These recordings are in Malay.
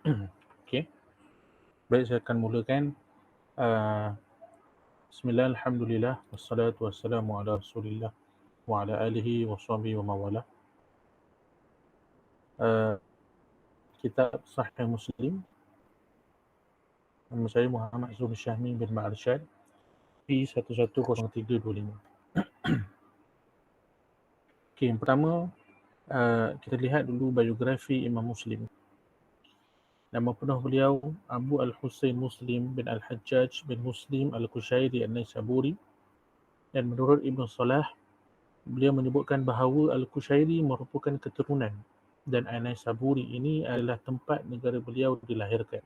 Okey. Baik, saya akan mulakan. Uh, Bismillah, alhamdulillah, wassalatu wassalamu ala rasulillah wa ala alihi wa sahbihi wa mawala. Kitab Sahih Muslim. Nama saya Muhammad Zul Syahmi bin Ma'arsyad, P110325. Okey, yang pertama, kita lihat dulu biografi Imam Muslim. Nama penuh beliau Abu Al-Husain Muslim bin Al-Hajjaj bin Muslim Al-Qushairi An-Naisaburi, dan menurut Ibn Salah, beliau menyebutkan bahawa Al-Qushairi merupakan keturunan dan An-Naisaburi ini adalah tempat negara beliau dilahirkan.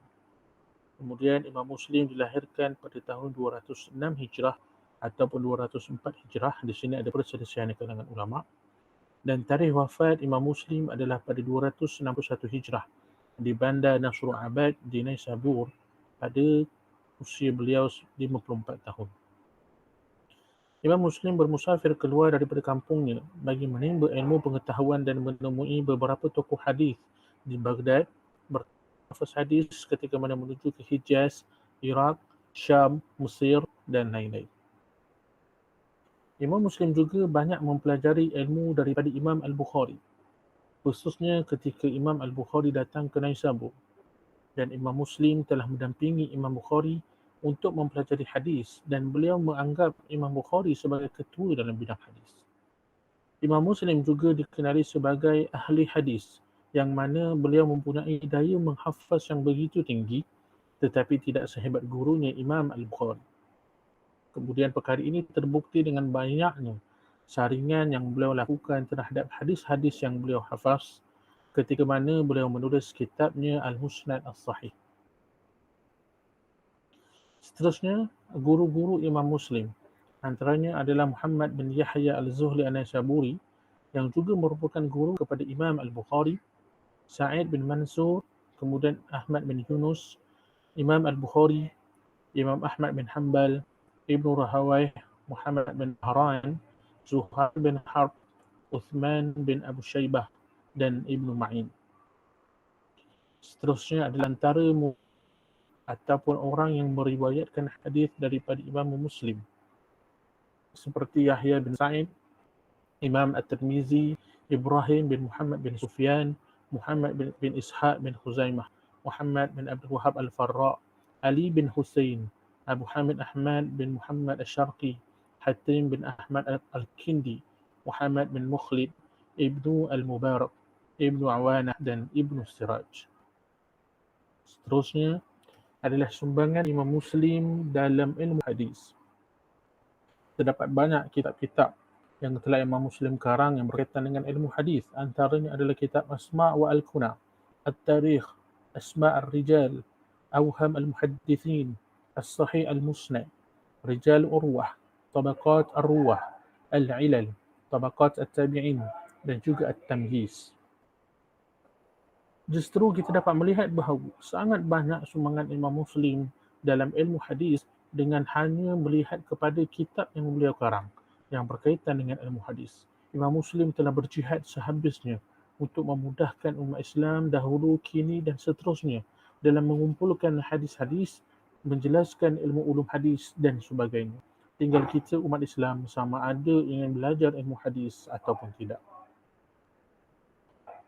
Kemudian Imam Muslim dilahirkan pada tahun 206 Hijrah ataupun 204 Hijrah. Di sini ada perselisihan di kalangan ulama. Dan tarikh wafat Imam Muslim adalah pada 261 Hijrah di Bandar Nasrul-Abad di Naisabur pada usia beliau 54 tahun. Imam Muslim bermusafir keluar daripada kampungnya bagi menimba ilmu pengetahuan dan menemui beberapa tokoh hadis di Baghdad, berhafaz hadis ketika mana menuju ke Hijaz, Iraq, Syam, Mesir dan lain-lain. Imam Muslim juga banyak mempelajari ilmu daripada Imam Al-Bukhari, khususnya ketika Imam Al-Bukhari datang ke Naisabur, dan Imam Muslim telah mendampingi Imam Bukhari untuk mempelajari hadis dan beliau menganggap Imam Bukhari sebagai ketua dalam bidang hadis. Imam Muslim juga dikenali sebagai ahli hadis, yang mana beliau mempunyai daya menghafaz yang begitu tinggi tetapi tidak sehebat gurunya Imam Al-Bukhari. Kemudian perkara ini terbukti dengan banyaknya saringan yang beliau lakukan terhadap hadis-hadis yang beliau hafaz ketika mana beliau menulis kitabnya Al-Musnad As-Sahih. Seterusnya, guru-guru Imam Muslim antaranya adalah Muhammad bin Yahya Al-Zuhli An-Naisaburi, yang juga merupakan guru kepada Imam Al-Bukhari, Sa'id bin Mansur, kemudian Ahmad bin Yunus, Imam Al-Bukhari, Imam Ahmad bin Hanbal, Ibnu Rahawayh, Muhammad bin Haran, Zuhair bin Harb, Uthman bin Abu Shaybah, dan Ibnu Ma'in. Seterusnya adalah antara ataupun orang yang meriwayatkan hadis daripada Imam Muslim seperti Yahya bin Sa'id, Imam At-Tirmizi, Ibrahim bin Muhammad bin Sufyan, Muhammad bin Ishaq bin Khuzaimah, Muhammad bin Abdul Wahab Al-Farra, Ali bin Husain, Abu Hamid Ahmad bin Muhammad Al-Sharqi, Hatim bin Ahmad Al-Kindi, Muhammad bin Mukhlid, Ibnu Al-Mubarak, Ibnu Awanah, dan Ibnu Siraj. Seterusnya adalah sumbangan Imam Muslim dalam ilmu hadis. Terdapat banyak kitab-kitab yang telah Imam Muslim karang yang berkaitan dengan ilmu hadis. Antaranya adalah kitab Asma' wa Al-Kuna, At-Tarikh, Asma' Ar-Rijal, Awham Al-Muhaddithin, As-Sahih Al-Musnad, Rijal Urwah, Tabaqat Ar-Ruwah, Al-Ilal, Tabaqat At-Tabi'in, dan juga At-Tamyiz. Justru kita dapat melihat bahawa sangat banyak sumbangan Imam Muslim dalam ilmu hadis dengan hanya melihat kepada kitab yang beliau karang yang berkaitan dengan ilmu hadis. Imam Muslim telah berjihad sehabisnya untuk memudahkan umat Islam dahulu, kini dan seterusnya dalam mengumpulkan hadis-hadis, menjelaskan ilmu ulum hadis dan sebagainya. Tinggal kita umat Islam sama ada ingin belajar ilmu hadis ataupun tidak.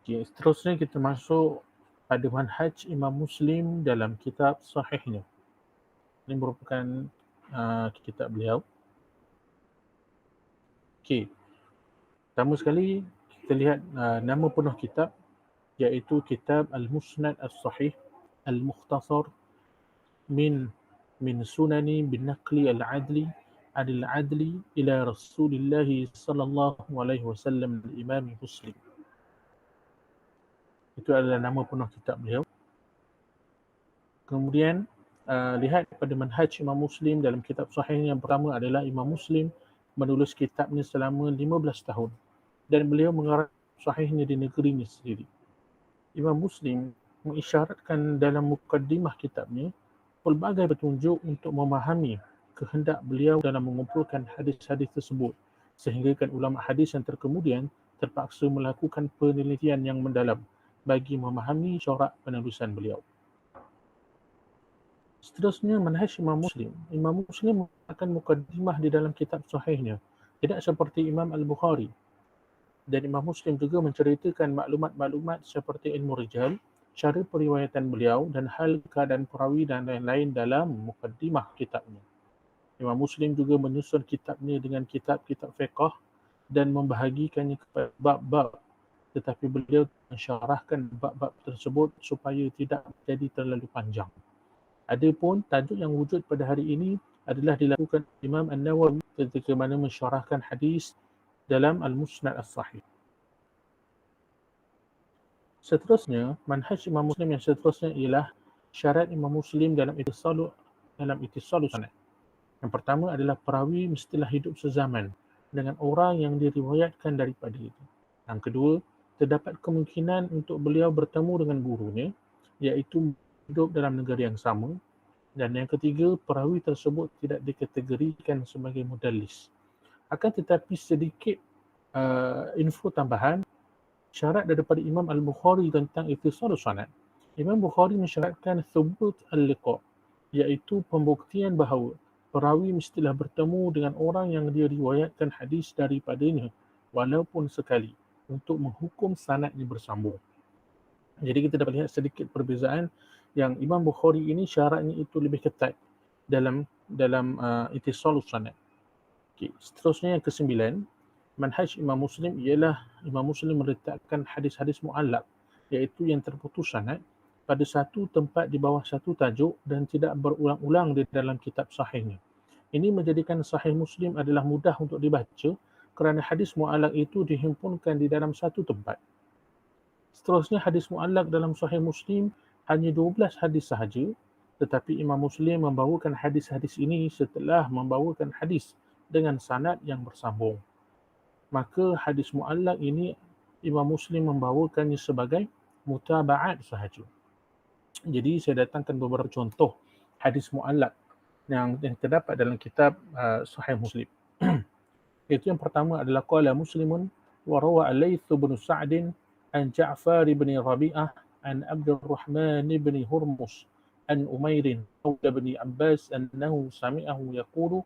Okay, seterusnya kita masuk pada manhaj Imam Muslim dalam kitab sahihnya. Ini merupakan kitab beliau. Okey. Pertama sekali kita lihat nama penuh kitab, iaitu Kitab Al-Musnad As-Sahih Al-Mukhtasar min sunani bin naqli al-adli adil-adli ila Rasulillah sallallahu alaihi wasallam al-Imam Muslim. Itu adalah nama penuh kitab beliau. Kemudian lihat pada manhaj Imam Muslim dalam kitab sahih yang pertama adalah Imam Muslim menulis kitabnya selama 15 tahun dan beliau mengarang sahihnya di negerinya sendiri. Imam Muslim mengisyaratkan dalam mukaddimah kitabnya pelbagai petunjuk untuk memahami kehendak beliau dalam mengumpulkan hadis-hadis tersebut, sehingga kan ulama hadis yang terkemudian terpaksa melakukan penelitian yang mendalam bagi memahami corak penulisan beliau. Seterusnya manhaj Imam Muslim. Imam Muslim akan mukaddimah di dalam kitab sahihnya. Tidak seperti Imam Al-Bukhari. Dan Imam Muslim juga menceritakan maklumat-maklumat seperti ilmu rijal, cara periwayatan beliau dan hal keadaan perawi dan lain-lain dalam mukaddimah kitabnya. Imam Muslim juga menyusun kitabnya dengan kitab-kitab fiqh dan membahagikannya kepada bab-bab, tetapi beliau mensyarahkan bab-bab tersebut supaya tidak jadi terlalu panjang. Adapun tajuk yang wujud pada hari ini adalah dilakukan Imam An-Nawawi ketika mana mensyarahkan hadis dalam Al-Musnad As-Sahih. Seterusnya, manhaj Imam Muslim yang seterusnya ialah syarat Imam Muslim dalam ittisalus sanad. Yang pertama adalah perawi mestilah hidup sezaman dengan orang yang diriwayatkan daripada itu. Yang kedua, terdapat kemungkinan untuk beliau bertemu dengan gurunya, iaitu hidup dalam negara yang sama. Dan yang ketiga, perawi tersebut tidak dikategorikan sebagai mudallis. Akan tetapi sedikit info tambahan, syarat daripada Imam Al-Bukhari tentang ittisalus sanad. Imam Bukhari mensyaratkan thubut al-liqa', iaitu pembuktian bahawa perawi mestilah bertemu dengan orang yang dia riwayatkan hadis daripadanya walaupun sekali untuk menghukum sanadnya bersambung. Jadi kita dapat lihat sedikit perbezaan yang Imam Bukhari ini syaratnya itu lebih ketat dalam ittisalus sanad. Okay. Seterusnya yang ke-9, manhaj Imam Muslim ialah Imam Muslim meletakkan hadis-hadis mu'allaq, iaitu yang terputus sanad pada satu tempat di bawah satu tajuk dan tidak berulang-ulang di dalam kitab sahihnya. Ini menjadikan Sahih Muslim adalah mudah untuk dibaca kerana hadis mu'allaq itu dihimpunkan di dalam satu tempat. Seterusnya, hadis mu'allaq dalam Sahih Muslim hanya 12 hadis sahaja, tetapi Imam Muslim membawakan hadis-hadis ini setelah membawakan hadis dengan sanad yang bersambung. Maka hadis mu'allaq ini Imam Muslim membawakannya sebagai mutaba'at sahaja. Jadi saya datangkan beberapa contoh hadis mu'allaq yang terdapat dalam kitab Sahih Muslim. Itu yang pertama adalah qala Muslimun wa rawa Al-Laits bin Sa'd an Ja'far bin Rabi'ah an Abdurrahman bin Hurmus an Umair bin Abbas annahu sami'ahu yaqulu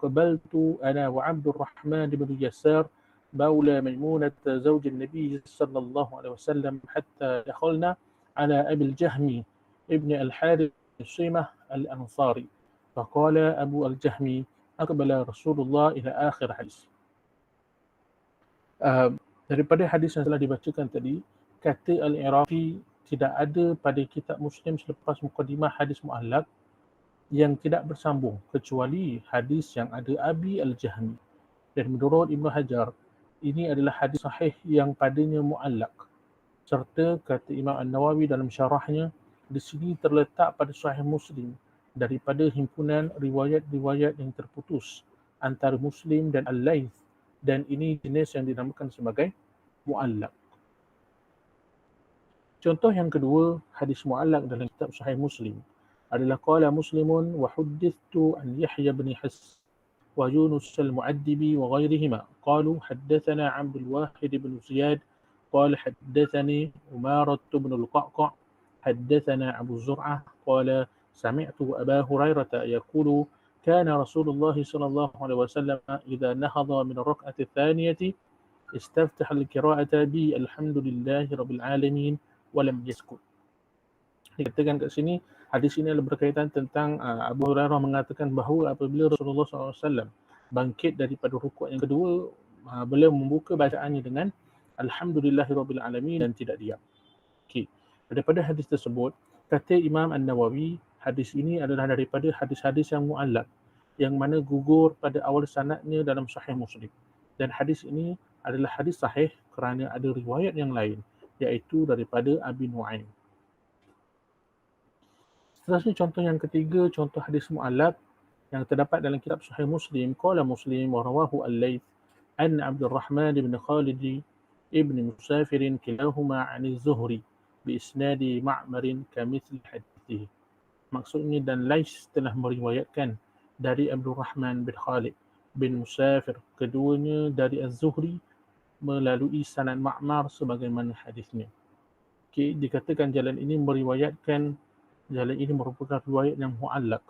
qabaltu ana wa Abdurrahman bin Yasar مولى ميمونة زوج النبي صلى الله عليه وسلم حتى دخلنا على أبي الجهم ابن الحارث الصيمة الأنصاري فقال أبو الجهم أقبل رسول الله إلى آخر حديث. Daripada hadis yang telah dibacakan tadi, kata Al-Irafi tidak ada pada kitab Muslim selepas mukadimah hadis mu'allaq yang tidak bersambung kecuali hadis yang ada Abi Al-Jahmi. Dan menurut Ibn Hajar, ini adalah hadis sahih yang padanya mu'allaq. Serta kata Imam An-Nawawi dalam syarahnya, di sini terletak pada Sahih Muslim daripada himpunan riwayat-riwayat yang terputus antara Muslim dan Al-Laits, dan ini jenis yang dinamakan sebagai mu'allaq. Contoh yang kedua, hadis mu'allaq dalam kitab Sahih Muslim adalah qala Muslimun wa huddithtu an Yahya bin Hasan ويونس المعدبي وغيرهما قالوا حدثنا عبد الواحد بن زياد قال حدثني أمارة بن القعقاع حدثنا أبو زرعة قال سمعت أبا هريرة يقول كان رسول الله صلى الله عليه وسلم إذا نهض من الركعة الثانية استفتح القراءة بالحمد لله رب العالمين ولم يسكت. Dikatakan kat sini, hadis ini adalah berkaitan tentang Abu Hurairah mengatakan bahawa apabila Rasulullah SAW bangkit daripada rukuk yang kedua, beliau membuka bacaannya dengan Alhamdulillahirabbil alamin dan tidak diam. Okey. Daripada hadis tersebut, kata Imam An-Nawawi, hadis ini adalah daripada hadis-hadis yang mu'allaq, yang mana gugur pada awal sanadnya dalam Sahih Muslim. Dan hadis ini adalah hadis sahih kerana ada riwayat yang lain, iaitu daripada Abi Nu'aim. Seterusnya contoh yang ketiga, contoh hadis mu'allaq yang terdapat dalam kitab Sahih Muslim. Qala Muslim wa rawahu Al-Laits an Abdurrahman bin Khalid ibn Musafir kilahuma 'an Az-Zuhri bi isnadi Ma'mar kamithli hadithihi. Maksudnya, dan Laits telah meriwayatkan dari Abdurrahman bin Khalid bin Musafir, keduanya dari Az-Zuhri melalui sanad Ma'mar sebagaimana hadisnya. Okay, dikatakan jalan ini meriwayatkan jalan ini merupakan riwayat yang mu'allaq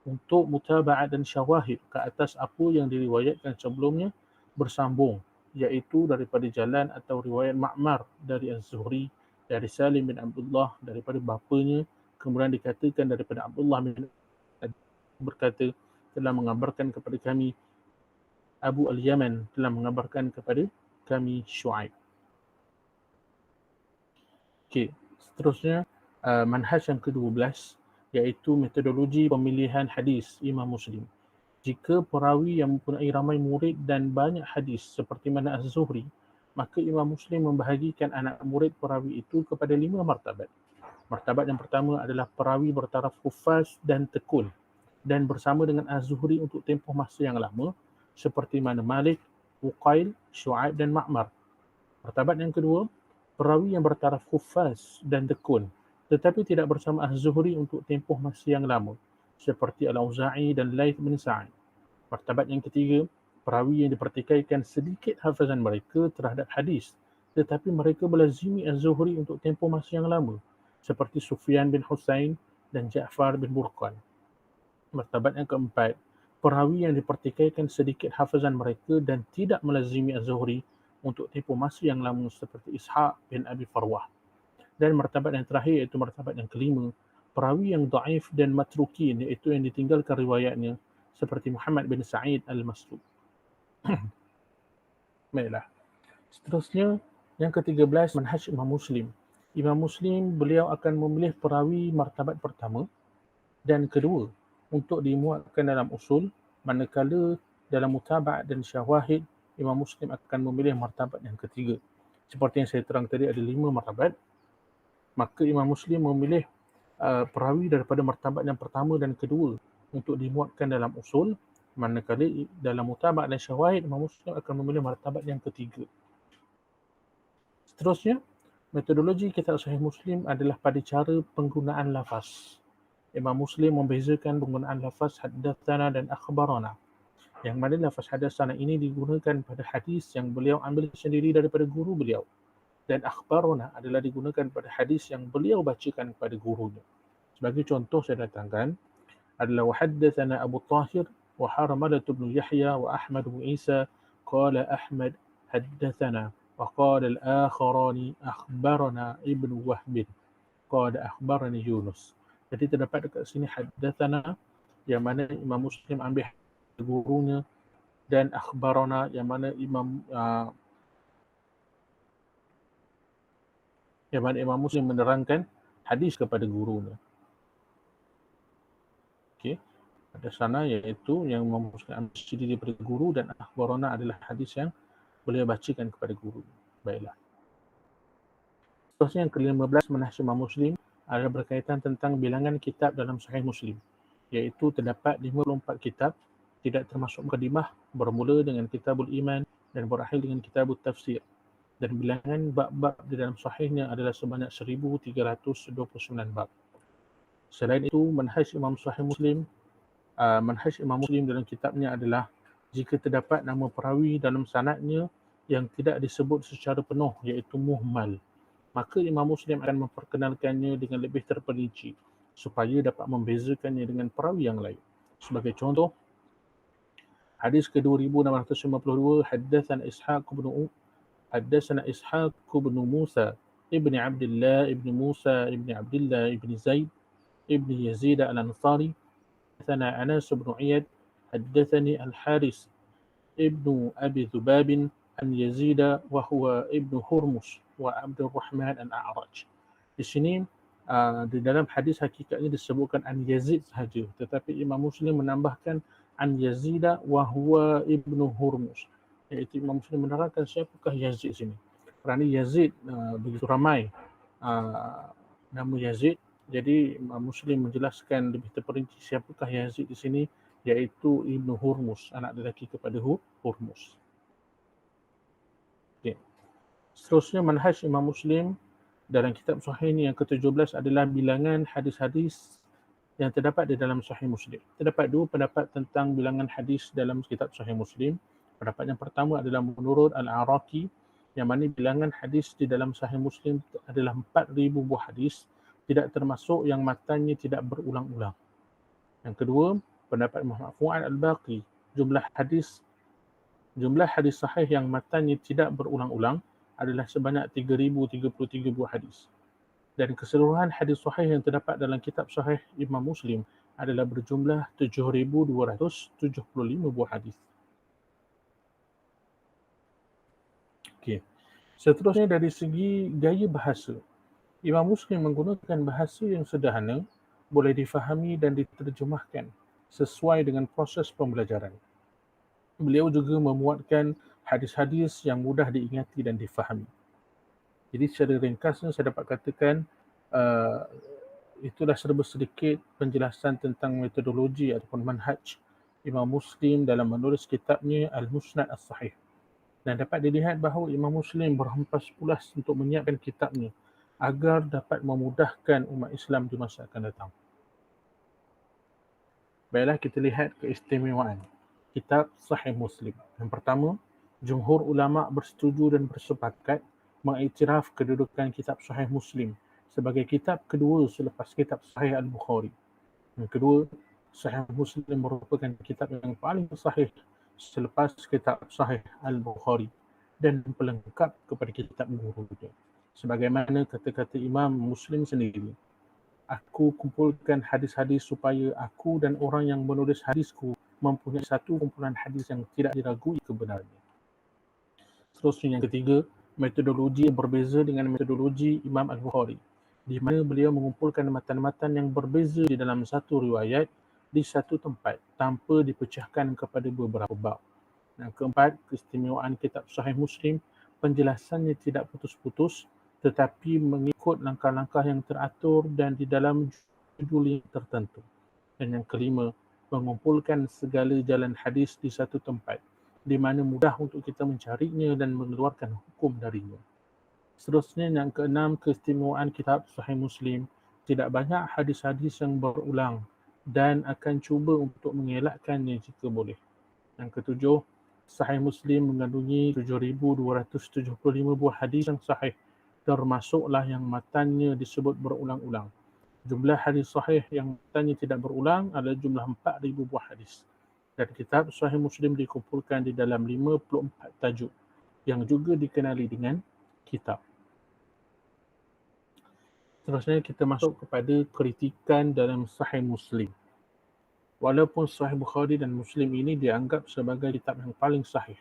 untuk mutaba'at dan syawahid ke atas apa yang diriwayatkan sebelumnya bersambung, iaitu daripada jalan atau riwayat Ma'mar dari Az-Zuhri, dari Salim bin Abdullah daripada bapanya, kemudian dikatakan daripada Abdullah bin berkata telah mengabarkan kepada kami Abu al-Yaman telah mengabarkan kepada kami Syuaib. Okey, seterusnya manhaj yang ke-12 iaitu metodologi pemilihan hadis Imam Muslim. Jika perawi yang mempunyai ramai murid dan banyak hadis seperti mana Az-Zuhri, maka Imam Muslim membahagikan anak murid perawi itu kepada 5 martabat. Martabat yang pertama adalah perawi bertaraf hufaz dan tekun dan bersama dengan Az-Zuhri untuk tempoh masa yang lama seperti mana Malik, Uqail, Syuaib dan Ma'mar. Martabat yang kedua, perawi yang bertaraf hufaz dan tekun tetapi tidak bersama Az-Zuhri untuk tempoh masa yang lama seperti Al-Auza'i dan Laith bin Sa'id. Martabat yang ketiga, perawi yang dipertikaikan sedikit hafazan mereka terhadap hadis tetapi mereka melazimi Az-Zuhri untuk tempoh masa yang lama seperti Sufyan bin Husain dan Ja'far bin Burqan. Martabat yang keempat, perawi yang dipertikaikan sedikit hafazan mereka dan tidak melazimi Az-Zuhri untuk tempoh masa yang lama seperti Ishaq bin Abi Farwah. Dan martabat yang terakhir iaitu martabat yang kelima, perawi yang dhaif dan matrukin iaitu yang ditinggalkan riwayatnya seperti Muhammad bin Sa'id al-Maslub. Baiklah. Seterusnya yang ke-13 manhaj Imam Muslim. Imam Muslim beliau akan memilih perawi martabat pertama dan kedua untuk dimuatkan dalam usul, manakala dalam mutaba'at dan syawahid Imam Muslim akan memilih martabat yang ketiga. Seperti yang saya terang tadi ada 5 martabat, maka Imam Muslim memilih perawi daripada martabat yang pertama dan kedua untuk dimuatkan dalam usul, manakala dalam mutaba'at dan syawahid Imam Muslim akan memilih martabat yang ketiga. Seterusnya, metodologi kitab Sahih Muslim adalah pada cara penggunaan lafaz. Imam Muslim membezakan penggunaan lafaz haddatsana dan akhbarana. Yang mana lafaz haddatsana ini digunakan pada hadis yang beliau ambil sendiri daripada guru beliau. Dan akhbarana adalah digunakan pada hadis yang beliau bacakan kepada gurunya. Sebagai contoh saya datangkan adalah wa haddatsana Abu Tahir wa Harmalah bin Yahya wa Ahmad bin Isa qala Ahmad haddatsana wa qala al-akharani akhbarana Ibnu Wahb qala akhbarani Yunus. Jadi terdapat dekat sini haddatsana yang mana Imam Muslim ambil gurunya dan akhbarana yang mana Imam Muslim menerangkan hadis kepada gurunya. Okey. Haddatsana iaitu yang Imam Muslim ambil sendiri daripada guru dan akhbarana adalah hadis yang beliau bacakan kepada guru. Baiklah. Seterusnya yang ke-15 manhaj Imam Muslim adalah berkaitan tentang bilangan kitab dalam Sahih Muslim, iaitu terdapat 54 kitab, tidak termasuk mukadimah, bermula dengan Kitabul Iman dan berakhir dengan Kitabut Tafsir. Dan bilangan bab-bab di dalam sahihnya adalah sebanyak 1329 bab. Selain itu, manhaj Imam Muslim dalam kitabnya adalah jika terdapat nama perawi dalam sanadnya yang tidak disebut secara penuh, iaitu muhmal, maka Imam Muslim akan memperkenalkannya dengan lebih terperinci supaya dapat membezakannya dengan perawi yang lain. Sebagai contoh, hadis ke-2652, haddatsana Ishaq bin Musa ibn Abdullah ibn Musa ibn Abdullah ibn Zaid ibn Yazid al-Ansari, haddatsana Anas bin Iyad, haddatsani Al-Haris ibn Abi Dhubab an Yazid wa huwa ibn Hurmus wa Abdul Rahman al-A'raj. Di sini di dalam hadis hakikatnya disebutkan an Yazid sahaja, tetapi Imam Muslim menambahkan an Yazid wa huwa ibn Hurmus, iaitu Imam Muslim menerangkan siapakah Yazid sini. Kerana Yazid begitu ramai nama Yazid, jadi Imam Muslim menjelaskan lebih terperinci siapakah Yazid di sini, iaitu Ibnu Hurmus, anak lelaki kepada Hurmus. Okay. Seterusnya manhaj Imam Muslim dalam kitab Sahih ini yang ke-17 adalah bilangan hadis-hadis yang terdapat di dalam Sahih Muslim. Terdapat dua pendapat tentang bilangan hadis dalam kitab Sahih Muslim. Pendapat yang pertama adalah menurut Al-Araqi, yang mana bilangan hadis di dalam Sahih Muslim adalah 4,000 buah hadis, tidak termasuk yang matanya tidak berulang-ulang. Yang kedua, pendapat Muhammad Fuad Al-Baqi, jumlah hadis sahih yang matanya tidak berulang-ulang adalah sebanyak 3,033 buah hadis. Dan keseluruhan hadis sahih yang terdapat dalam kitab sahih Imam Muslim adalah berjumlah 7,275 buah hadis. Okey. Seterusnya dari segi gaya bahasa. Imam Muslim menggunakan bahasa yang sederhana, boleh difahami dan diterjemahkan sesuai dengan proses pembelajaran. Beliau juga memuatkan hadis-hadis yang mudah diingati dan difahami. Jadi secara ringkasnya saya dapat katakan itulah serba sedikit penjelasan tentang metodologi ataupun manhaj Imam Muslim dalam menulis kitabnya Al-Musnad As-Sahih. Dan dapat dilihat bahawa Imam Muslim berhempas pulas untuk menyiapkan kitabnya agar dapat memudahkan umat Islam di masa akan datang. Baiklah, kita lihat keistimewaan kitab Sahih Muslim. Yang pertama, jumhur ulama bersetuju dan bersepakat mengiktiraf kedudukan kitab Sahih Muslim sebagai kitab kedua selepas kitab Sahih Al-Bukhari. Yang kedua, Sahih Muslim merupakan kitab yang paling sahih selepas kitab Sahih Al-Bukhari dan pelengkap kepada kitab gurunya. Sebagaimana kata-kata Imam Muslim sendiri, aku kumpulkan hadis-hadis supaya aku dan orang yang menulis hadisku mempunyai satu kumpulan hadis yang tidak diragui kebenarannya. Seterusnya yang ketiga, metodologi berbeza dengan metodologi Imam Al-Bukhari, di mana beliau mengumpulkan matan-matan yang berbeza di dalam satu riwayat di satu tempat tanpa dipecahkan kepada beberapa bab. Yang keempat, keistimewaan kitab Sahih Muslim, penjelasannya tidak putus-putus tetapi mengikut langkah-langkah yang teratur dan di dalam judul yang tertentu. Dan yang kelima, mengumpulkan segala jalan hadis di satu tempat, di mana mudah untuk kita mencarinya dan mengeluarkan hukum darinya. Seterusnya yang keenam, keistimewaan kitab Sahih Muslim, tidak banyak hadis-hadis yang berulang dan akan cuba untuk mengelakkannya jika boleh. Yang ketujuh, Sahih Muslim mengandungi 7,275 buah hadis yang sahih, termasuklah yang matanya disebut berulang-ulang. Jumlah hadis sahih yang matanya tidak berulang adalah jumlah 4,000 buah hadis. Dan kitab Sahih Muslim dikumpulkan di dalam 54 tajuk yang juga dikenali dengan kitab. Seterusnya kita masuk kepada kritikan dalam Sahih Muslim. Walaupun Sahih Bukhari dan Muslim ini dianggap sebagai kitab yang paling sahih,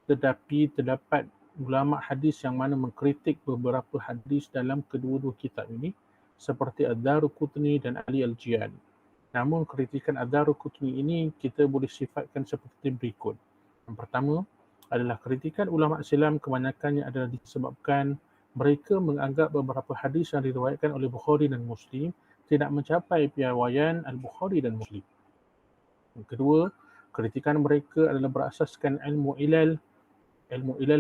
tetapi terdapat ulama hadis yang mana mengkritik beberapa hadis dalam kedua-dua kitab ini seperti Ad-Daruqutni dan Ali Al-Jiyani. Namun kritikan Ad-Daruqutni ini kita boleh sifatkan seperti berikut. Yang pertama adalah kritikan ulama Islam kebanyakannya adalah disebabkan mereka menganggap beberapa hadis yang diriwayatkan oleh Bukhari dan Muslim tidak mencapai piawaian Al-Bukhari dan Muslim. Yang kedua, kritikan mereka adalah berasaskan ilmu ilal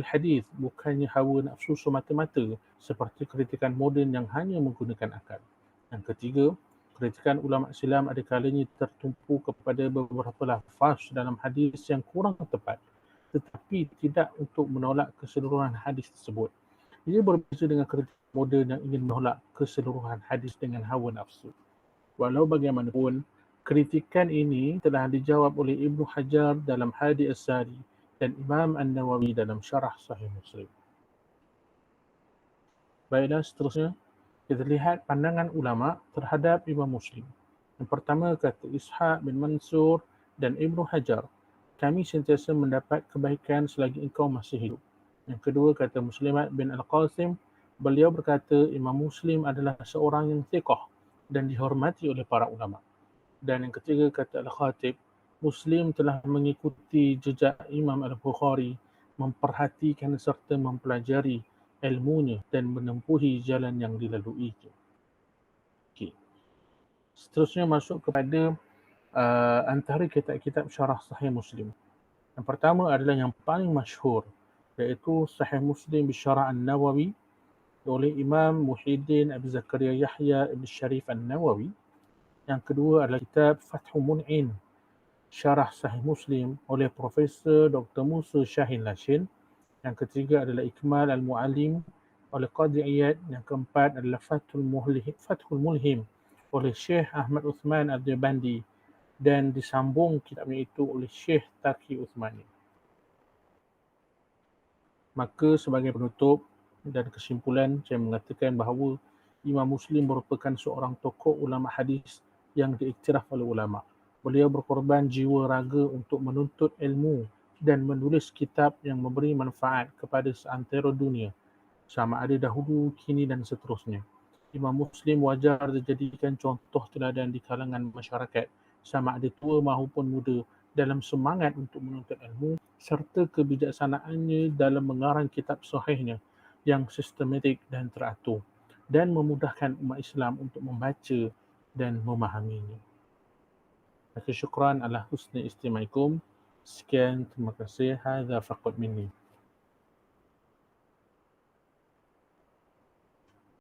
hadis, bukannya hawa nafsu semata-mata seperti kritikan moden yang hanya menggunakan akal. Yang ketiga, kritikan ulama Islam ada kalanya tertumpu kepada beberapa lafaz dalam hadis yang kurang tepat, tetapi tidak untuk menolak keseluruhan hadis tersebut. Ia berbeza dengan kritik moden yang ingin menolak keseluruhan hadis dengan hawa nafsu. Walau bagaimanapun, kritikan ini telah dijawab oleh Ibnu Hajar dalam Hadi As-Sari dan Imam An-Nawawi dalam Syarah Sahih Muslim. Baiklah, seterusnya kita lihat pandangan ulama terhadap Imam Muslim. Yang pertama kata Ishaq bin Mansur dan Ibnu Hajar, kami sentiasa mendapat kebaikan selagi engkau masih hidup. Yang kedua kata Muslimat bin Al-Qasim, beliau berkata Imam Muslim adalah seorang yang thiqah dan dihormati oleh para ulama. Dan yang ketiga kata Al-Khatib, Muslim telah mengikuti jejak Imam Al-Bukhari, memperhatikan serta mempelajari ilmunya dan menempuhi jalan yang dilaluinya. Okay. Seterusnya masuk kepada antara kitab-kitab syarah Sahih Muslim. Yang pertama adalah yang paling masyhur, iaitu Sahih Muslim bisyarah An-Nawawi oleh Imam Muhyiddin Abi Zakaria Yahya Ibn Sharif An-Nawawi. Yang kedua adalah kitab Fathul Mun'in Syarah Sahih Muslim oleh Profesor Dr. Musa Shahin Lashin. Yang ketiga adalah Ikmal Al-Mu'allim oleh Qadhi Iyad. Yang keempat adalah Fathul Mulhim oleh Syekh Ahmad Uthman Al-Deobandi, dan disambung kitabnya itu oleh Syekh Taqi Uthmani. Maka sebagai penutup dan kesimpulan, saya mengatakan bahawa Imam Muslim merupakan seorang tokoh ulama hadis yang diiktiraf oleh ulama. Beliau berkorban jiwa raga untuk menuntut ilmu dan menulis kitab yang memberi manfaat kepada seantero dunia, sama ada dahulu, kini dan seterusnya. Imam Muslim wajar dijadikan contoh teladan di kalangan masyarakat, sama ada tua maupun muda, dalam semangat untuk menuntut ilmu serta kebijaksanaannya dalam mengarang kitab sahihnya yang sistematik dan teratur dan memudahkan umat Islam untuk membaca dan memahaminya. Syukran ala husni istimaikum. Sekian, terima kasih. Hadza faqat minni.